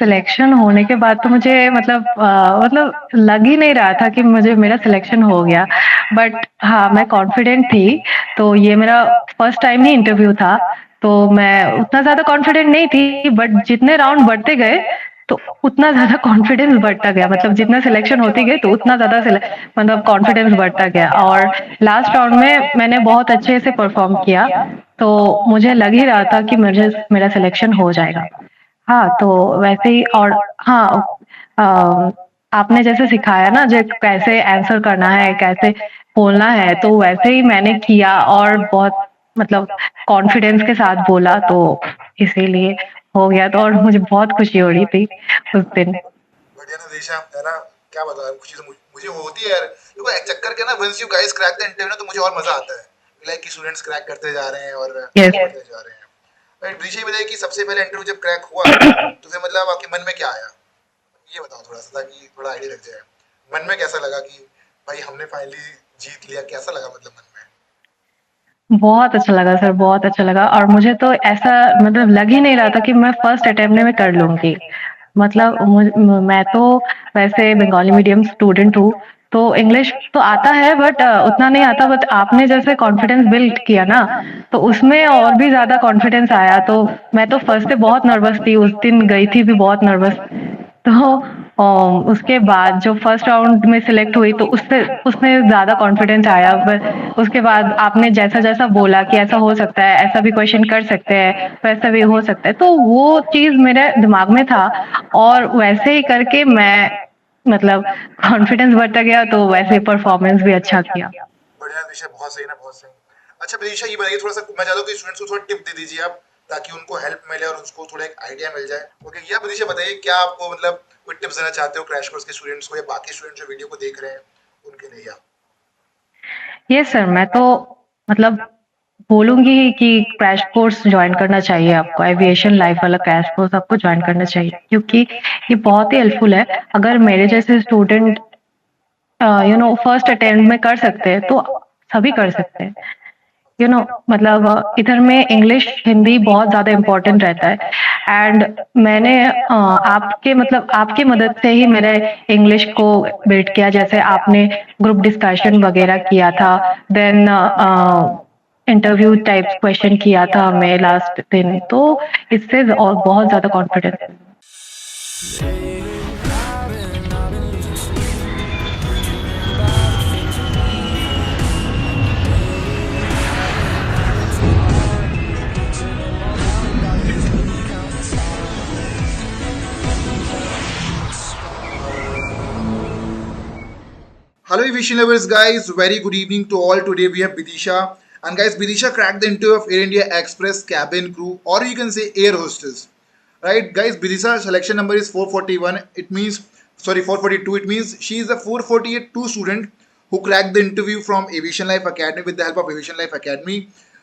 Selection होने के बाद तो मुझे मतलब लग ही नहीं रहा था कि मुझे मेरा सिलेक्शन हो गया। बट हाँ, मैं कॉन्फिडेंट थी, तो ये मेरा फर्स्ट टाइम ही इंटरव्यू था, तो मैं उतना ज़्यादा कॉन्फिडेंट नहीं थी, बट जितने राउंड बढ़ते गए, तो उतना ज़्यादा कॉन्फिडेंस बढ़ता गया। मतलब जितना सिलेक्शन होती गई, तो उतना ज़्यादा मतलब कॉन्फिडेंस बढ़ता गया और लास्ट राउंड में मैंने बहुत अच्छे से परफ़ॉर्म किया, तो मुझे लग ही रहा था कि मुझे मेरा सिलेक्शन हो जाएगा। हाँ, तो वैसे ही और हाँ अ, आपने जैसे सिखाया ना जो कैसे आंसर करना है, कैसे बोलना है, तो वैसे ही मैंने किया और बहुत मतलब कॉन्फिडेंस के साथ बोला तो इसीलिए हो गया तो और मुझे बहुत खुशी हो रही थी उस दिन। बढ़िया ना दिशा, है ना? क्या बताऊँ यार, खुशी तो मुझे होती है यार। देखो एक चक्कर के ना, once you guys crack the interview ना, तो मुझे और मजा आता है। लाइक कि स्टूडेंट्स क्रैक करते जा रहे हैं और यस। आगे बढ़ते जा रहे हैं। बट दिशा ये बताइए कि सबसे पहले इंटरव्यू जब क्रैक हुआ, तो फिर मतलब आपके मन में क्या आया? ये बताओ थोड़ा सा, ताकि थोड़ा आइडिया लग जाए। मन में कैसा लगा कि भाई हमने फाइनली जीत लिया? कैसा लगा मतलब मन में? बहुत अच्छा लगा सर, बहुत अच्छा लगा और मुझे तो ऐसा मतलब लग ही नहीं रहा था कि मैं फर्स्ट अटेम्प्ट में कर लूँगी। मतलब मैं तो वैसे बंगाली मीडियम स्टूडेंट हूँ, तो इंग्लिश तो आता है बट उतना नहीं आता बट आपने जैसे कॉन्फिडेंस बिल्ड किया ना, तो उसमें और भी ज़्यादा कॉन्फिडेंस आया। तो मैं तो फर्स्ट से बहुत नर्वस थी, उस दिन गई थी भी बहुत नर्वस। तो उसके बाद जो फर्स्ट राउंड में सिलेक्ट हुई तो उससे उसमें ज़्यादा कॉन्फिडेंस आया। उसके बाद आपने जैसा-जैसा बोला कि ऐसा हो सकता है, ऐसा भी क्वेश्चन कर सकते हैं, वैसा भी हो सकता है, तो वो चीज़ मेरे दिमाग में था और वैसे ही करके मैं मतलब कॉन्फिडेंस बढ़ता गया तो वैसे परफॉर्मेंस भी अच्छा किया। बढ़िया दिशा, बहुत सही ना, बहुत सही। अच्छा विदिशा, ये बताइए थोड़ा सा, मैं चाहता हूँ कि स्टूडेंट्स को थोड़ा टिप दे दीजिए आप, ताकि उनको हेल्प मिले और उसको थोड़ा एक आइडिया मिल जाए। ओके, या विदिशा बताइए, क्या आपको मतलब कोई टिप्स देना चाहते हो क्रैश कोर्स के स्टूडेंट्स को, या बाकी स्टूडेंट्स जो वीडियो को देख रहे हैं उनके लिए? या यस सर, मैं तो मतलब बोलूँगी कि क्रैश कोर्स जॉइन करना चाहिए आपको, एविएशन लाइफ वाला क्रैश कोर्स आपको जॉइन करना चाहिए क्योंकि ये बहुत ही हेल्पफुल है। अगर मेरे जैसे स्टूडेंट फर्स्ट अटेम्प्ट में कर सकते हैं, तो सभी कर सकते हैं। मतलब इधर में इंग्लिश, हिंदी बहुत ज़्यादा इम्पोर्टेंट रहता है एंड मैंने आपकी मदद से ही मेरे इंग्लिश को बिल्ड किया, जैसे आपने ग्रुप डिस्कशन वगैरह किया था, देन इंटरव्यू टाइप्स क्वेश्चन किया था हमें लास्ट दिन, तो इससे और बहुत ज़्यादा confidence hello aviation lovers, guys. Very good evening to all. Today we have Vidisha. And guys, Vidisha cracked the interview of Air India Express cabin crew, or you can say air hostess. Right, guys, Vidisha's selection number is 441. It means, sorry, 442. It means she is a 448 student who cracked the interview from Aviation Life Academy with the help of Aviation Life Academy.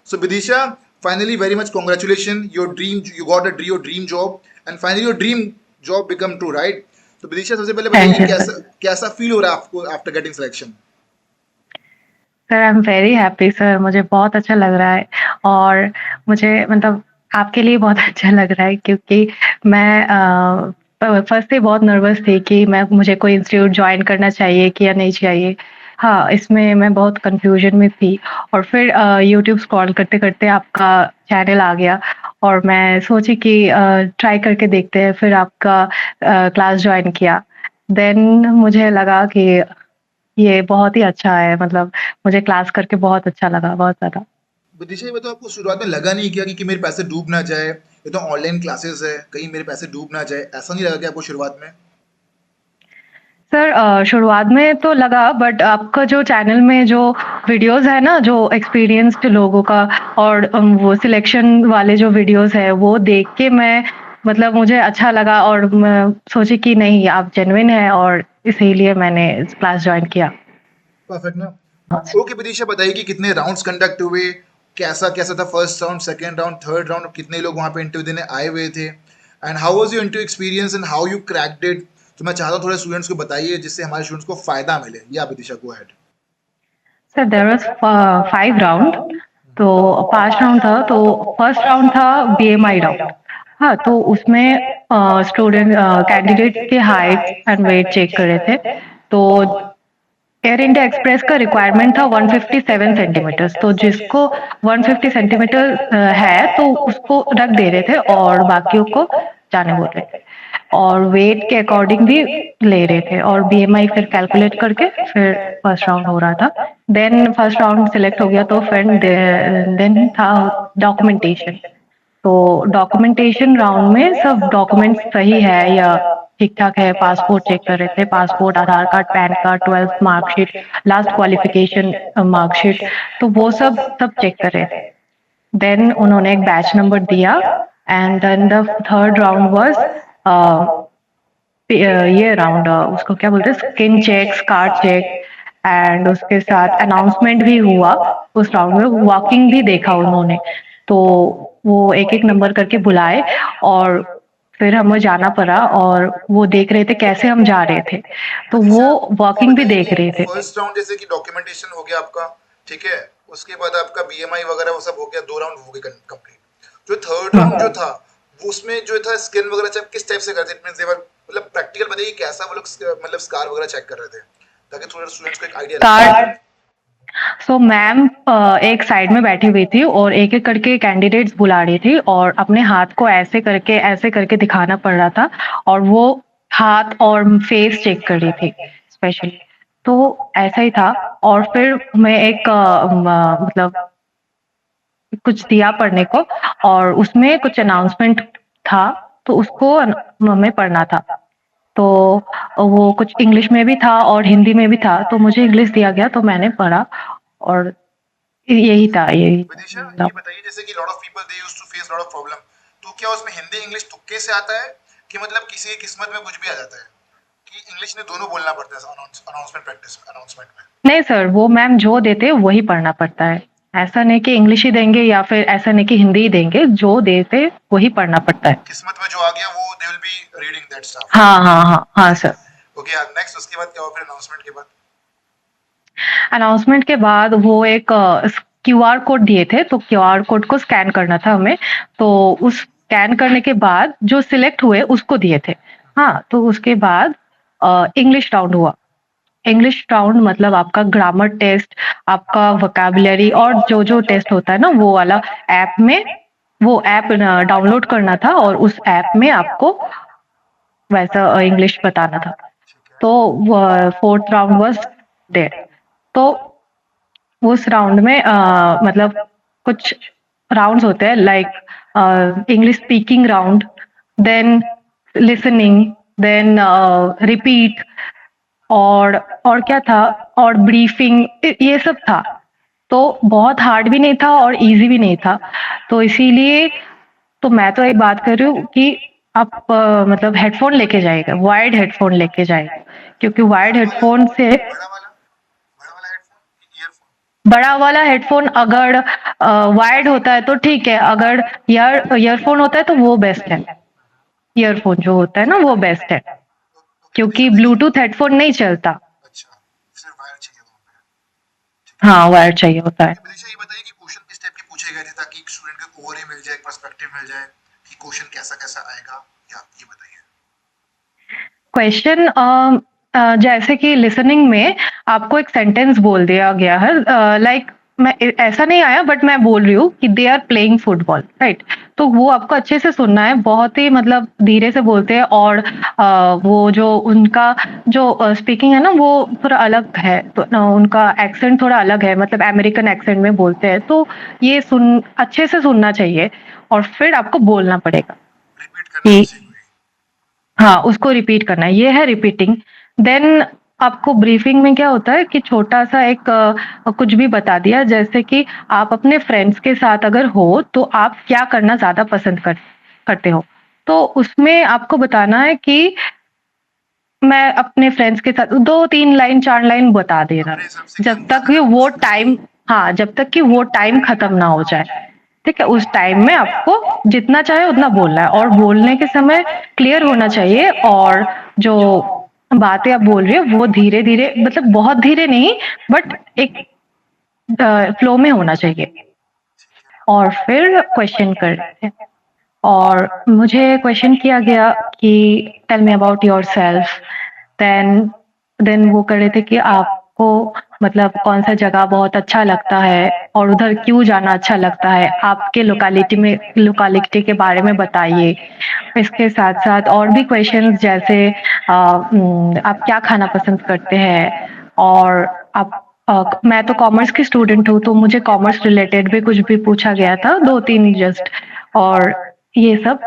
So, Vidisha, finally, very much congratulations. Your dream, you got your dream job, and finally, your dream job become true, right? तो विदिशा, सबसे पहले बताइए thank कि you कैसा sir. कैसा feel हो रहा है आपको after getting selection? Sir I am very happy sir, मुझे बहुत अच्छा लग रहा है और मुझे मतलब आपके लिए बहुत अच्छा लग रहा है क्योंकि मैं फर्स्ट से बहुत नर्वस थी कि मुझे कोई इंस्टीट्यूट जॉइन करना चाहिए कि या नहीं चाहिए। हाँ, इसमें मैं बहुत कन्फ्यूजन में थी और फिर यूट्यूब स्क्रॉल करते-करते आपका चैनल आ गया और मैं सोची कि ट्राई करके देखते हैं, फिर आपका क्लास जॉइन किया। देन मुझे लगा कि ये बहुत ही अच्छा है, मतलब मुझे क्लास करके बहुत अच्छा लगा, बहुत ज़्यादा। विदिशा, ये बताओ, आपको शुरुआत में लगा नहीं क्या कि मेरे पैसे डूब ना जाए? ये तो ऑनलाइन क्लासेस है, कहीं मेरे पैसे डूब ना जाए, ऐसा नहीं लगा क्या आपको शुरुआत में? सर शुरुआत में तो लगा बट आपका जो चैनल में जो वीडियोज़ है ना, जो एक्सपीरियंस्ड लोगों का और वो सिलेक्शन वाले जो वीडियोज़ हैं, वो देख के मैं मतलब मुझे अच्छा लगा और मैं सोची कि नहीं आप जेन्युइन हैं और इसीलिए मैंने इस क्लास जॉइन किया। परफेक्ट ना। ओके विदिशा, बताइए कि कितने राउंड्स कंडक्ट हुए, कैसा कैसा था first round, second round, third round, कितने लोग वहाँ पे इंटरव्यू देने आए हुए थे, and how was your interview experience and how you cracked it? तो मैं चाहता हूँ थोड़े स्टूडेंट्स को बताइए, जिससे हमारे स्टूडेंट्स को फायदा मिले। या Vidisha, go ahead. Sir there was 5 round, तो 5 राउंड था, तो फर्स्ट राउंड था बीएमआई राउंड। हाँ, तो उसमें स्टूडेंट कैंडिडेट्स के हाइट एंड वेट चेक कर रहे थे। तो एयर इंडिया एक्सप्रेस का रिक्वायरमेंट था 157 सेंटीमीटर्स, तो जिसको 150 सेंटीमीटर है तो उसको रख दे रहे थे और बाकियों को जाने बोल रहे थे। और वेट के अकॉर्डिंग भी ले रहे थे और बीएमआई फिर कैलकुलेट करके फिर फर्स्ट राउंड हो रहा था। देन फर्स्ट राउंड सिलेक्ट हो गया तो फिर देन था डॉक्यूमेंटेशन। तो डॉक्यूमेंटेशन राउंड में सब डॉक्यूमेंट्स सही है या ठीक-ठाक है, पासपोर्ट चेक कर रहे थे, passport, Aadhaar card, PAN card, 12th marksheet, last qualification marksheet, तो वो सब चेक कर रहे थे। देन उन्होंने एक बैच नंबर दिया and then the third round was ये राउंड उसको क्या बोलते हैं skin check, scar check and उसके साथ अनाउंसमेंट भी हुआ उस राउंड में, वॉकिंग भी देखा उन्होंने। तो वो एक-एक नंबर करके बुलाए और फिर हमें जाना पड़ा और वो देख रहे थे कैसे हम जा रहे थे। तो वो विदिशा, ये वॉकिंग भी बताइए देख कि रहे थे। फर्स्ट राउंड जैसे कि डॉक्यूमेंटेशन हो गया आपका, ठीक है, उसके बाद आपका बीएमआई वगैरह वो सब हो गया, 2 राउंड हो गए कंप्लीट। जो थर्ड हुँ। राउंड जो था वो उसमें जो था स्किन वगैरह चेक किस टाइप से करते थे? इट मींस दे वर मतलब प्रैक्टिकल बताइए कैसा वो लोग मतलब स्कार वगैरह चेक कर रहे थे ताकि थोड़ा स्टूडेंट्स को एक आइडिया लगे। स्कार सो मैम एक साइड में बैठी हुई थी और एक-एक करके कैंडिडेट्स बुला रही थी और अपने हाथ को ऐसे करके दिखाना पड़ रहा था और वो हाथ और फेस चेक कर रही थी स्पेशली। तो ऐसा ही था और फिर मैं एक मतलब कुछ दिया पढ़ने को और उसमें कुछ अनाउंसमेंट था, तो उसको हमें पढ़ना था। तो वो कुछ इंग्लिश में भी था और हिंदी में भी था, तो मुझे इंग्लिश दिया गया तो मैंने पढ़ा और यही विदिशा, था। ये बताइए जैसे कि lot of people they used to face lot of problem, तो क्या उसमें हिंदी इंग्लिश तुक्के से आता है कि मतलब किसी की किस्मत में कुछ भी आ जाता है कि इंग्लिश में दोनों बोलना पड़ता है अनाउंसमेंट प्रैक्टिस अनाउंसमेंट में? नहीं सर, वो मैम जो देते हैं वही पढ़ना पड़ता है। ऐसा नहीं कि इंग्लिश ही देंगे या फिर ऐसा नहीं कि हिंदी ही देंगे, जो देते वही पढ़ना पड़ता है। किस्मत में जो आ गया वो they will be reading that stuff. हाँ सर। ओके यार, नेक्स्ट उसके बाद क्या हुआ फिर अनाउंसमेंट के बाद? अनाउंसमेंट के बाद वो एक क्यूआर कोड दिए थे, तो क्यूआर कोड को स्कैन करना था हमें। तो उस स्कैन करने के बाद जो सिलेक्ट हुए उसको दिए थे। हाँ, तो उसके बाद इंग्लिश राउंड हुआ। इंग्लिश राउंड मतलब आपका ग्रामर टेस्ट, आपका वोकैब्युलरी और जो-जो टेस्ट होता है ना वो वाला ऐप में वो ऐप डाउनलोड करना था और उस ऐप में आपको वैसा इंग्लिश बताना था। ठीक है। तो फोर्थ राउंड वाज़ देयर। तो उस राउंड में मतलब कुछ राउंड्स होते हैं like English speaking round, then listening, then repeat और और क्या था और ब्रीफिंग ये सब था। तो बहुत हार्ड भी नहीं था और ईज़ी भी नहीं था। तो इसीलिए तो मैं तो एक बात कर रही हूँ कि आप मतलब हेडफ़ोन लेके जाइएगा, वायर्ड हेडफ़ोन लेके जाइएगा क्योंकि वायर्ड हेडफ़ोन से बड़ा वाला हेडफोन, ईयरफोन? बड़ा वाला हेडफ़ोन अगर वायर्ड होता है तो ठीक है, अगर ईयरफ़ोन होता है तो वो बेस्ट है। ईयरफ़ोन जो होता है ना वो बेस्ट है, ओके क्योंकि विदिशा देखिए। ब्लूटूथ हेडफ़ोन नहीं चलता। अच्छा, सिर्फ वायर चाहिए वहाँ पे। ठीक है। हाँ, वायर्ड चाहिए होता है। ओके विदिशा, ये बताइए कि क्वेश्चन किस टाइप के पूछे गए थे ताकि स्टूडेंट को ओवरव्यू मिल जाए, एक पर्सपेक्टिव मिल जाए कि क्वेश्चन कैसा कैसा आएगा, या ये बताइए। क्वेश्चन जैसे कि लिसनिंग में आपको एक सेंटेंस बोल दिया गया है लाइक मैं ऐसा नहीं आया बट मैं बोल रही हूँ कि they are playing football right. तो वो आपको अच्छे से सुनना है, बहुत ही मतलब धीरे से बोलते हैं और वो जो उनका जो स्पीकिंग है ना वो थोड़ा अलग है, तो उनका एक्सेंट थोड़ा अलग है, मतलब अमेरिकन एक्सेंट में बोलते हैं, तो ये सुन अच्छे से सुनना चाहिए और फिर आपको बोलना पड़ेगा रिपीट करना है कि उसी को ही। हाँ, उसको रिपीट करना है, ये है रिपीटिंग। देन आपको ब्रीफिंग में क्या होता है कि छोटा-सा एक कुछ भी बता दिया जैसे कि आप अपने फ्रेंड्स के साथ अगर हो, तो आप क्या करना ज़्यादा पसंद करते हो? तो उसमें आपको बताना है कि मैं अपने फ्रेंड्स के साथ 2-3 लाइन, 4 लाइन बता देना, अपने हिसाब से कि जब हम क्या तक कि करना वो पसंद टाइम करेंगे। हाँ, जब तक कि वो टाइम खत्म ना हो जाए। ठीक है? उस टाइम में आपको जितना चाहे उतना बोलना है और बोलने के समय क्लियर होना चाहिए और जो बातें आप बोल रही हो वो धीरे-धीरे मतलब बहुत धीरे नहीं बट एक फ्लो में होना चाहिए ठीक है। और फिर क्वेश्चन करते हैं। और मुझे क्वेश्चन किया गया कि tell me about yourself. Then then वो कर रहे थे कि आपको मतलब कौन-सा जगह बहुत अच्छा लगता है और उधर क्यों जाना अच्छा लगता है? आपके लोकेलिटी के बारे में बताइए। इसके साथ-साथ और भी क्वेश्चन्स जैसे आप क्या खाना पसंद करते हैं? और आप मैं तो कॉमर्स की स्टूडेंट हूँ, तो मुझे कॉमर्स रिलेटेड भी कुछ भी पूछा गया था, 2-3 जस्ट और ये सब।